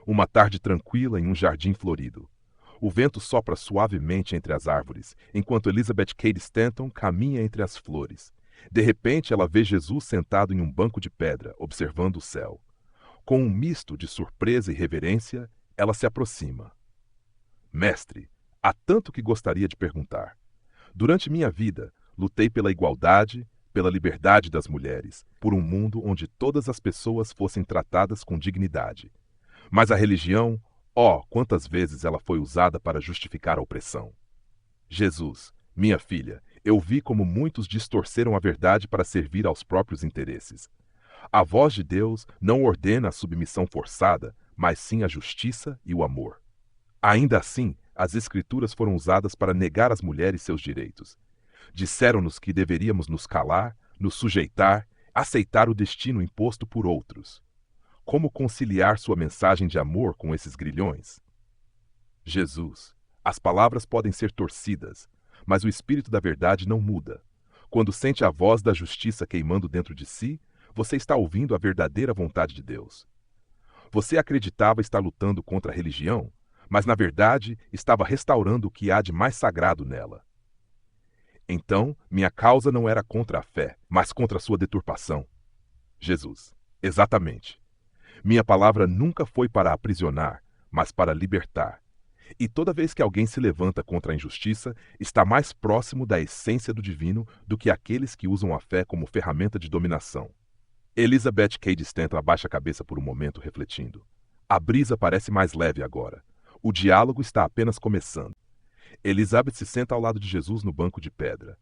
Uma tarde tranquila em um jardim florido. O vento sopra suavemente entre as árvores, enquanto Elizabeth Cady Stanton caminha entre as flores. De repente, ela vê Jesus sentado em um banco de pedra, observando o céu. Com um misto de surpresa e reverência, ela se aproxima. Mestre, há tanto que gostaria de perguntar. Durante minha vida, lutei pela igualdade, pela liberdade das mulheres, por um mundo onde todas as pessoas fossem tratadas com dignidade. Mas a religião, quantas vezes ela foi usada para justificar a opressão. Jesus, minha filha, eu vi como muitos distorceram a verdade para servir aos próprios interesses. A voz de Deus não ordena a submissão forçada, mas sim a justiça e o amor. Ainda assim, as Escrituras foram usadas para negar às mulheres seus direitos. Disseram-nos que deveríamos nos calar, nos sujeitar, aceitar o destino imposto por outros. Como conciliar sua mensagem de amor com esses grilhões? Jesus, as palavras podem ser torcidas, mas o espírito da verdade não muda. Quando sente a voz da justiça queimando dentro de si, você está ouvindo a verdadeira vontade de Deus. Você acreditava estar lutando contra a religião, mas na verdade estava restaurando o que há de mais sagrado nela. Então, minha causa não era contra a fé, mas contra a sua deturpação. Jesus, exatamente. Minha palavra nunca foi para aprisionar, mas para libertar. E toda vez que alguém se levanta contra a injustiça, está mais próximo da essência do divino do que aqueles que usam a fé como ferramenta de dominação. Elizabeth Cady Stanton abaixa a cabeça por um momento, refletindo. A brisa parece mais leve agora. O diálogo está apenas começando. Elizabeth se senta ao lado de Jesus no banco de pedra.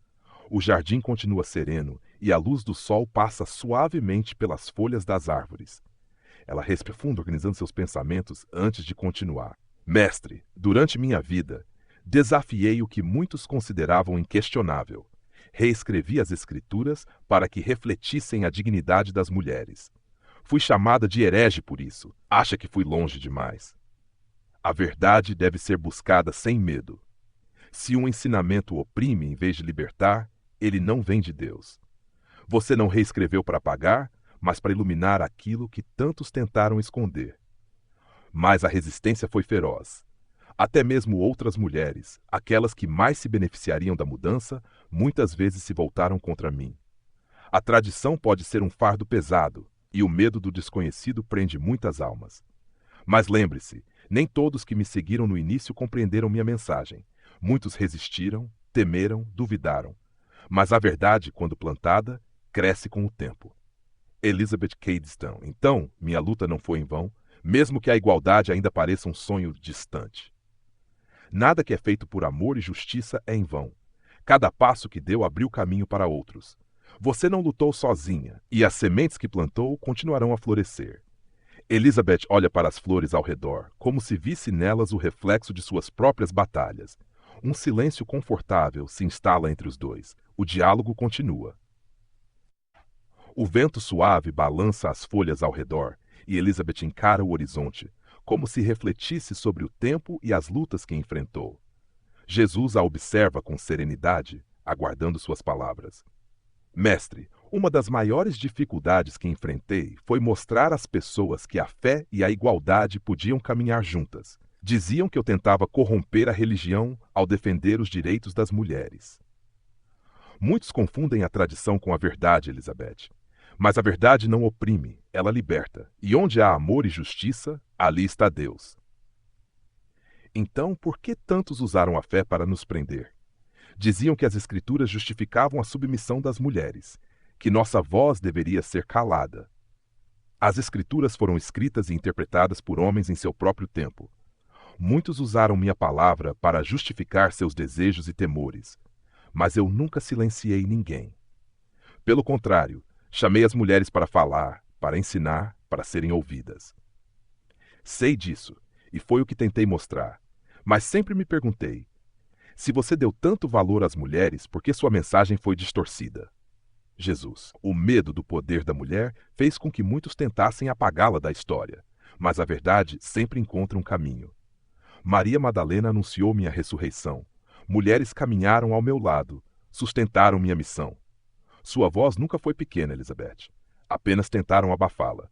O jardim continua sereno e a luz do sol passa suavemente pelas folhas das árvores. Ela respira fundo, organizando seus pensamentos antes de continuar. Mestre, durante minha vida, desafiei o que muitos consideravam inquestionável. Reescrevi as Escrituras para que refletissem a dignidade das mulheres. Fui chamada de herege por isso. Acha que fui longe demais. A verdade deve ser buscada sem medo. Se um ensinamento oprime em vez de libertar, ele não vem de Deus. Você não reescreveu para apagar, mas para iluminar aquilo que tantos tentaram esconder. Mas a resistência foi feroz. Até mesmo outras mulheres, aquelas que mais se beneficiariam da mudança, muitas vezes se voltaram contra mim. A tradição pode ser um fardo pesado, e o medo do desconhecido prende muitas almas. Mas lembre-se, nem todos que me seguiram no início compreenderam minha mensagem. Muitos resistiram, temeram, duvidaram. Mas a verdade, quando plantada, cresce com o tempo. Elizabeth Cady Stanton. Então, minha luta não foi em vão, mesmo que a igualdade ainda pareça um sonho distante. Nada que é feito por amor e justiça é em vão. Cada passo que deu abriu caminho para outros. Você não lutou sozinha, e as sementes que plantou continuarão a florescer. Elizabeth olha para as flores ao redor, como se visse nelas o reflexo de suas próprias batalhas. Um silêncio confortável se instala entre os dois. O diálogo continua. O vento suave balança as folhas ao redor, e Elizabeth encara o horizonte, como se refletisse sobre o tempo e as lutas que enfrentou. Jesus a observa com serenidade, aguardando suas palavras. Mestre, uma das maiores dificuldades que enfrentei foi mostrar às pessoas que a fé e a igualdade podiam caminhar juntas. Diziam que eu tentava corromper a religião ao defender os direitos das mulheres. Muitos confundem a tradição com a verdade, Elizabeth. Mas a verdade não oprime, ela liberta. E onde há amor e justiça, ali está Deus. Então, por que tantos usaram a fé para nos prender? Diziam que as Escrituras justificavam a submissão das mulheres, que nossa voz deveria ser calada. As Escrituras foram escritas e interpretadas por homens em seu próprio tempo. Muitos usaram minha palavra para justificar seus desejos e temores, mas eu nunca silenciei ninguém. Pelo contrário, chamei as mulheres para falar, para ensinar, para serem ouvidas. Sei disso, e foi o que tentei mostrar, mas sempre me perguntei, se você deu tanto valor às mulheres, por que sua mensagem foi distorcida? Jesus, o medo do poder da mulher fez com que muitos tentassem apagá-la da história, mas a verdade sempre encontra um caminho. Maria Madalena anunciou minha ressurreição. Mulheres caminharam ao meu lado, sustentaram minha missão. Sua voz nunca foi pequena, Elizabeth. Apenas tentaram abafá-la.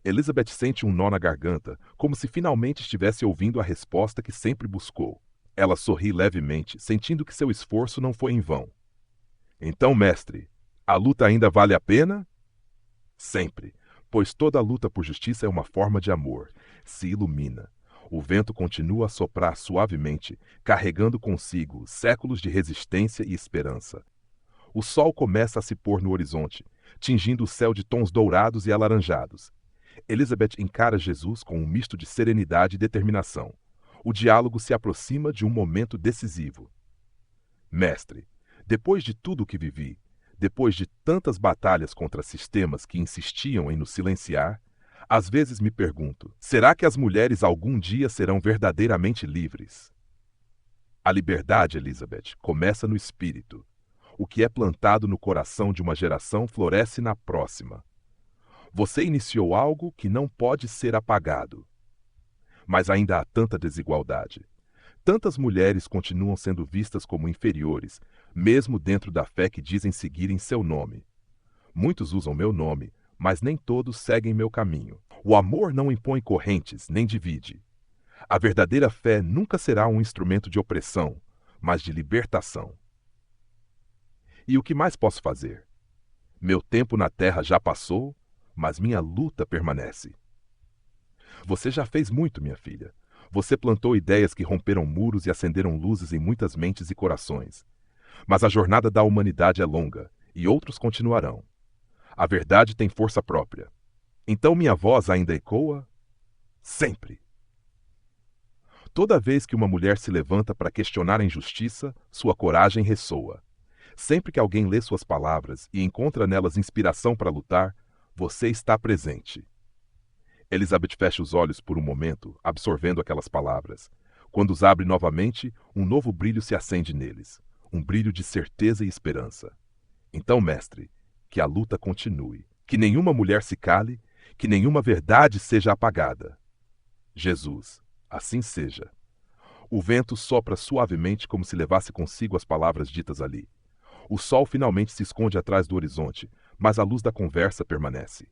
Elizabeth sente um nó na garganta, como se finalmente estivesse ouvindo a resposta que sempre buscou. Ela sorri levemente, sentindo que seu esforço não foi em vão. Então, mestre, a luta ainda vale a pena? Sempre, pois toda luta por justiça é uma forma de amor. Se ilumina. O vento continua a soprar suavemente, carregando consigo séculos de resistência e esperança. O sol começa a se pôr no horizonte, tingindo o céu de tons dourados e alaranjados. Elizabeth encara Jesus com um misto de serenidade e determinação. O diálogo se aproxima de um momento decisivo. Mestre, depois de tudo o que vivi, depois de tantas batalhas contra sistemas que insistiam em nos silenciar, às vezes me pergunto, será que as mulheres algum dia serão verdadeiramente livres? A liberdade, Elizabeth, começa no espírito. O que é plantado no coração de uma geração floresce na próxima. Você iniciou algo que não pode ser apagado. Mas ainda há tanta desigualdade. Tantas mulheres continuam sendo vistas como inferiores, mesmo dentro da fé que dizem seguir em seu nome. Muitos usam meu nome, mas nem todos seguem meu caminho. O amor não impõe correntes, nem divide. A verdadeira fé nunca será um instrumento de opressão, mas de libertação. E o que mais posso fazer? Meu tempo na terra já passou, mas minha luta permanece. Você já fez muito, minha filha. Você plantou ideias que romperam muros e acenderam luzes em muitas mentes e corações. Mas a jornada da humanidade é longa, e outros continuarão. A verdade tem força própria. Então minha voz ainda ecoa? Sempre. Toda vez que uma mulher se levanta para questionar a injustiça, sua coragem ressoa. Sempre que alguém lê suas palavras e encontra nelas inspiração para lutar, você está presente. Elizabeth fecha os olhos por um momento, absorvendo aquelas palavras. Quando os abre novamente, um novo brilho se acende neles. Um brilho de certeza e esperança. Então, mestre, que a luta continue. Que nenhuma mulher se cale, que nenhuma verdade seja apagada. Jesus, assim seja. O vento sopra suavemente como se levasse consigo as palavras ditas ali. O sol finalmente se esconde atrás do horizonte, mas a luz da conversa permanece.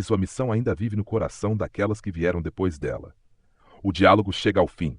Sua missão ainda vive no coração daquelas que vieram depois dela. O diálogo chega ao fim.